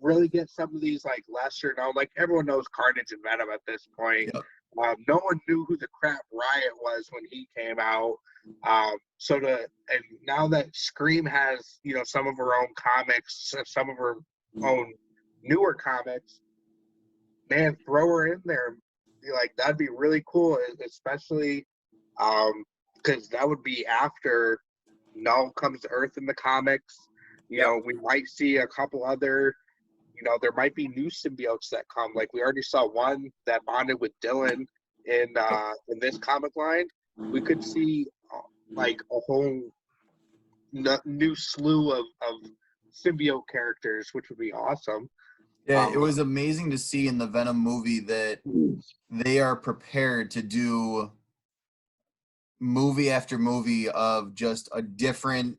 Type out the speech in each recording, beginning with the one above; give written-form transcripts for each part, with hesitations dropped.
really get some of these like lesser known, like everyone knows Carnage and Venom at this point. Yep. No one knew who the crap Riot was when he came out. And now that Scream has, you know, some of her own comics, some of her own newer comics, man, throw her in there. Like, that'd be really cool, especially because that would be after Knull comes to Earth in the comics. You know, we might see a couple other, you know, there might be new symbiotes that come. Like, we already saw one that bonded with Dylan in this comic line. We could see like a whole new slew of symbiote characters, which would be awesome. Yeah, it was amazing to see in the Venom movie that they are prepared to do movie after movie of just a different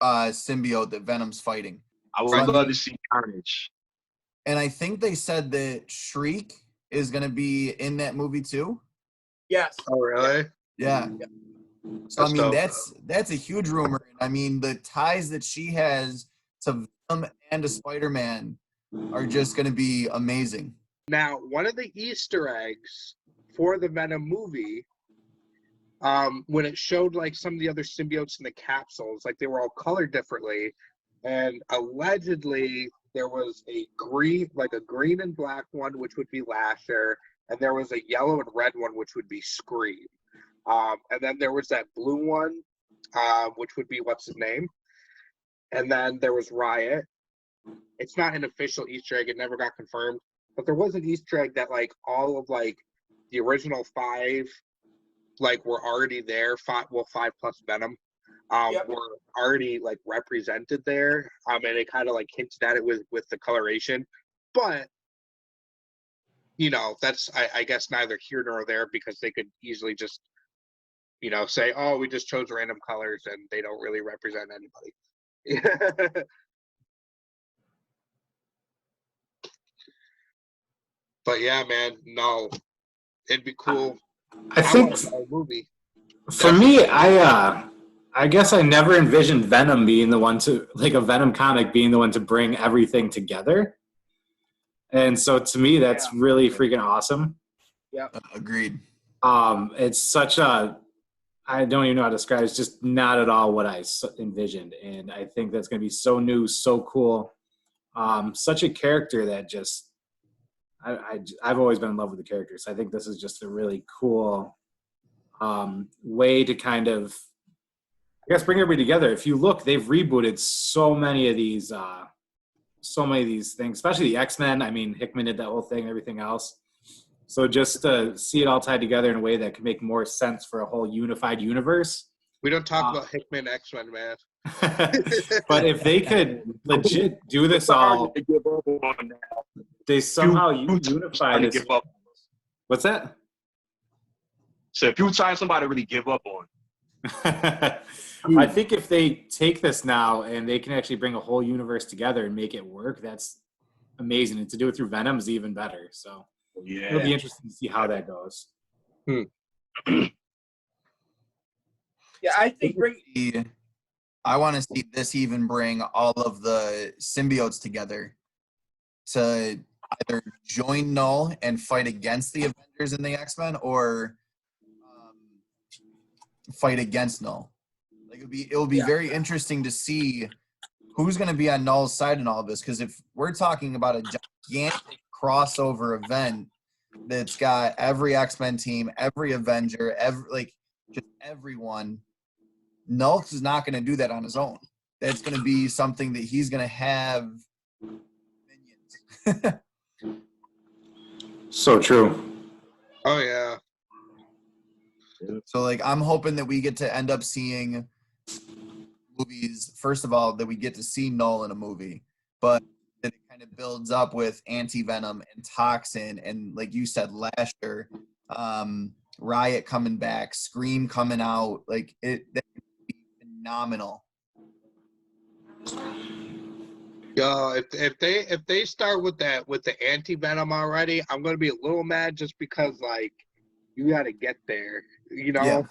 symbiote that Venom's fighting. I would love to see Carnage. And I think they said that Shriek is going to be in that movie too. Yes. Oh, really? Yeah. So I mean, dope. that's a huge rumor. I mean, the ties that she has to Venom and to Spider-Man are just going to be amazing. Now, one of the Easter eggs for the Venom movie, when it showed like some of the other symbiotes in the capsules, like they were all colored differently, and allegedly there was a green and black one, which would be Lasher, and there was a yellow and red one, which would be Scream. And then there was that blue one, which would be what's his name, and then there was Riot. It's not an official Easter egg; it never got confirmed. But there was an Easter egg that like all of like the original 5, like were already there. 5 plus Venom, were already like represented there. And it kind of like hinted at it with the coloration, but you know, that's I guess neither here nor there, because they could easily just, you know, say, oh, we just chose random colors and they don't really represent anybody. But yeah, man, no, it'd be cool. I think a movie. For me, I guess I never envisioned Venom being the one to, like a Venom comic being the one to bring everything together. And so to me, that's really freaking awesome. Yeah, agreed. It's such a, I don't even know how to describe it. It's just not at all what I envisioned. And I think that's going to be so new, so cool. Such a character that just, I've always been in love with the characters. I think this is just a really cool way to kind of, I guess, bring everybody together. If you look, they've rebooted so many of these things, especially the X-Men. I mean, Hickman did that whole thing and everything else. So just to see it all tied together in a way that can make more sense for a whole unified universe. We don't talk about Hickman X-Men, man. But if they could legit do this all, they somehow unify this. What's that? So if you try somebody to really give up on. I think if they take this now and they can actually bring a whole universe together and make it work, that's amazing. And to do it through Venom is even better. So it'll be interesting to see how that goes. Yeah, I think I want to see this even bring all of the symbiotes together to either join Knull and fight against the Avengers and the X-Men, or fight against Knull. Like it will be very interesting to see who's going to be on Knull's side in all of this, because if we're talking about a gigantic crossover event that's got every X-Men team, every Avenger, just everyone, Knull is not going to do that on his own. That's going to be something that he's going to have minions. So true. Oh, yeah. So, like, I'm hoping that we get to end up seeing movies, first of all, that we get to see Knull in a movie, but that it kind of builds up with Anti-Venom and Toxin and, like you said, Lasher, Riot coming back, Scream coming out. Like, that would be phenomenal. Yo, if they start with the Anti-Venom already, I'm gonna be a little mad, just because like you got to get there, you know. Yeah.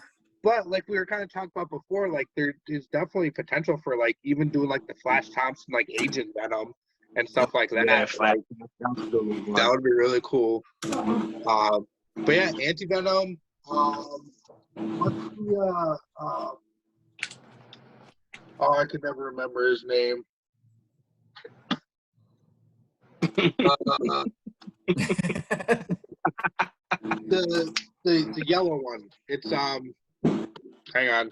But like we were kind of talking about before, like there is definitely potential for like even doing like the Flash Thompson like Agent Venom, and stuff like that. Yeah, Like, fight. That's a good one. that would be really cool. But yeah, Anti-Venom. What's the oh, I can never remember his name. The yellow one. It's hang on.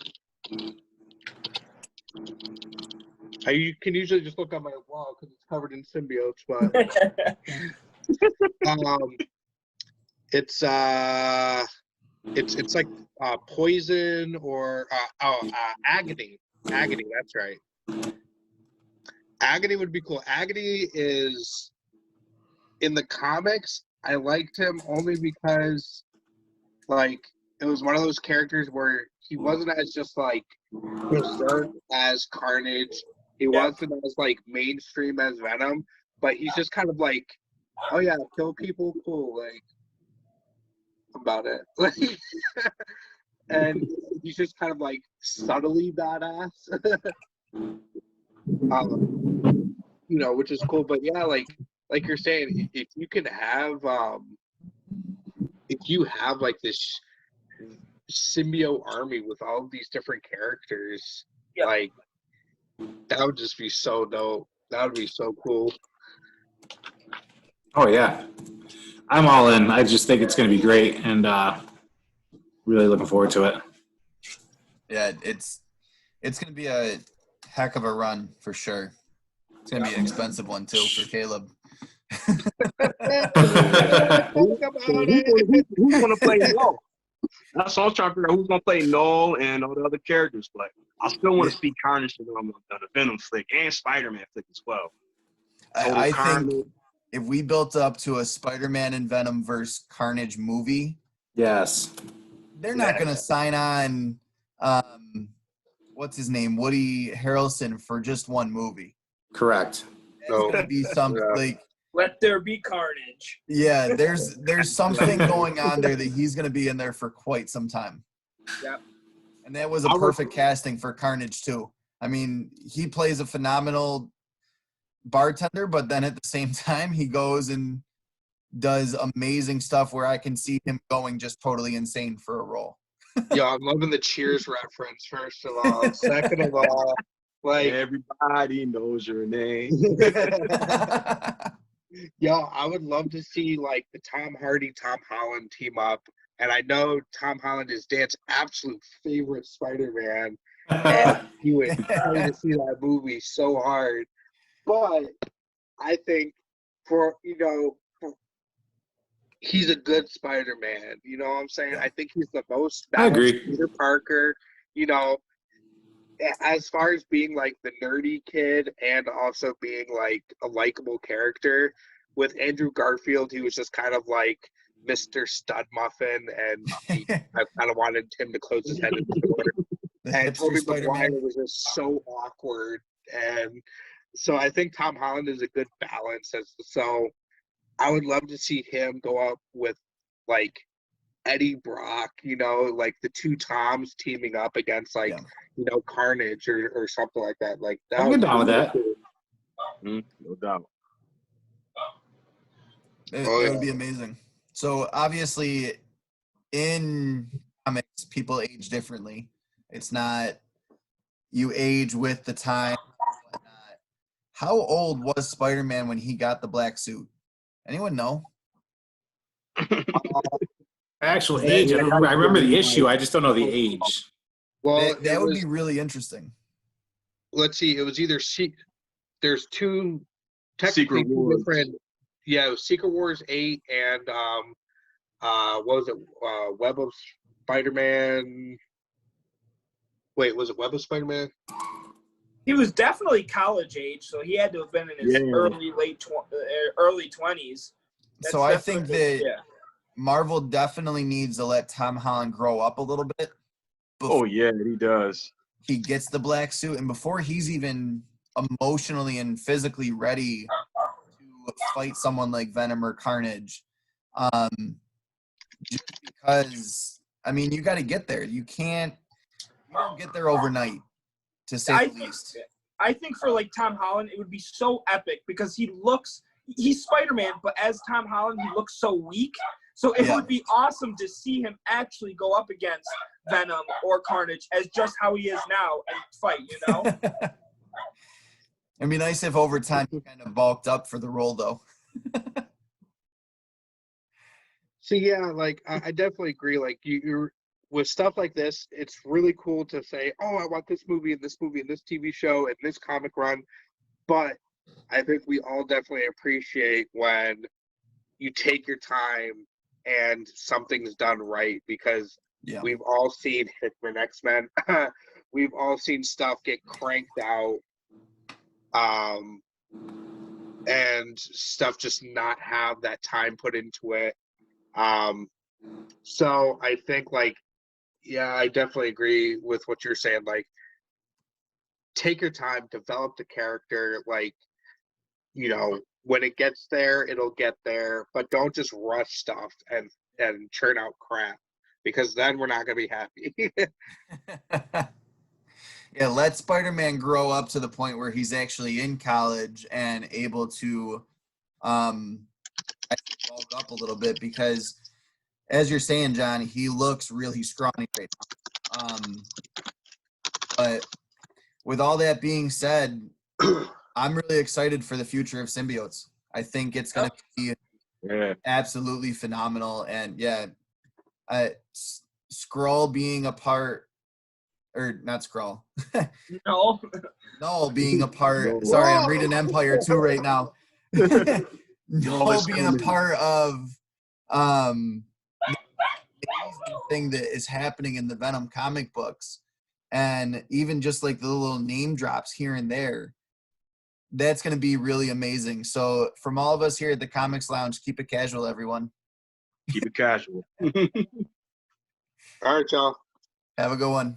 You can usually just look on my wall because it's covered in symbiotes, but it's like poison or agony. Agony, that's right. Agony would be cool. Agony is in the comics. I liked him only because like it was one of those characters where he wasn't as just like berserk as Carnage. He wasn't as like mainstream as Venom, but he's just kind of like, oh yeah, kill people, cool, like about it. Like, and he's just kind of like subtly badass. You know, which is cool. But yeah, like you're saying, if you can have if you have like this symbiote army with all of these different characters, like that would just be so dope. That would be so cool. Oh yeah, I'm all in. I just think it's going to be great, and really looking forward to it. Yeah, it's going to be a heck of a run for sure. It's going to be an expensive one too for Caleb. Who's gonna play Knull? That's what I'm trying to figure out. Who's gonna play Knull and all the other characters? But I still want to see Carnage in the Venom flick and Spider-Man flick as well. I think if we built up to a Spider-Man and venomverse Carnage movie, Yes. they're not going to sign on. What's his name, Woody Harrelson, for just one movie. Correct. It's going to be something like. Let There Be Carnage. Yeah, there's something going on there that he's going to be in there for quite some time. Yep. And that was a perfect casting for Carnage too. I mean, he plays a phenomenal bartender, but then at the same time, he goes and does amazing stuff where I can see him going just totally insane for a role. Yo, I'm loving the Cheers reference, first of all. Second of all, like everybody knows your name. Yo, I would love to see like the Tom Hardy, Tom Holland team up. And I know Tom Holland is Dan's absolute favorite Spider-Man. And he would pay to see that movie so hard. But I think he's a good Spider-Man. You know what I'm saying? I think he's the most balanced Peter Parker, as far as being like the nerdy kid and also being like a likable character. With Andrew Garfield, he was just kind of like Mr. Stud Muffin, and I kind of wanted him to close his head in the door. And Tobey Maguire was just so awkward, and so I think Tom Holland is a good balance. So I would love to see him go up with like Eddie Brock, like the two Toms teaming up against Carnage or something like that. Like that. I'm down with that. No doubt. It would be amazing. So obviously, in comics, people age differently. It's not you age with the time. How old was Spider-Man when he got the black suit? Anyone know? Actual age. I remember the issue. I just don't know the age. Well, that would be really interesting. Let's see. It was either there's two Secret Wars. Different. Yeah, it was Secret Wars 8 and what was it? Web of Spider-Man. Wait, was it Web of Spider-Man? He was definitely college age, so he had to have been in his early 20s. So I think that Marvel definitely needs to let Tom Holland grow up a little bit. Oh yeah, he does. He gets the black suit, and before he's even emotionally and physically ready to fight someone like Venom or Carnage, just because you got to get there. You don't get there overnight, to say the least. I think for like Tom Holland, it would be so epic because he's Spider-Man, but as Tom Holland, he looks so weak. So it would be awesome to see him actually go up against Venom or Carnage as just how he is now and fight, you know? It'd be nice if over time he kind of bulked up for the role, though. So yeah, like I definitely agree. Like you're with stuff like this, it's really cool to say, "Oh, I want this movie and this movie and this TV show and this comic run." But I think we all definitely appreciate when you take your time and something's done right, because we've all seen Hickman X-Men. We've all seen stuff get cranked out, and stuff just not have that time put into it. So I think like, yeah, I definitely agree with what you're saying. Like, take your time, develop the character. Like, you know, when it gets there, it'll get there, but don't just rush stuff and churn out crap, because then we're not gonna be happy. Yeah, let Spider-Man grow up to the point where he's actually in college and able to bulk up a little bit, because as you're saying, John, he looks really scrawny right now. But with all that being said, I'm really excited for the future of symbiotes. I think it's going to be absolutely phenomenal. And Skrull being a part, or not Skrull. No. Knull being a part. Sorry, I'm reading Empire 2 right now. Knull being a part of amazing thing that is happening in the Venom comic books, and even just like the little name drops here and there, that's going to be really amazing. So from all of us here at the Comics Lounge, keep it casual, everyone. Keep it casual. All right, y'all. Have a good one.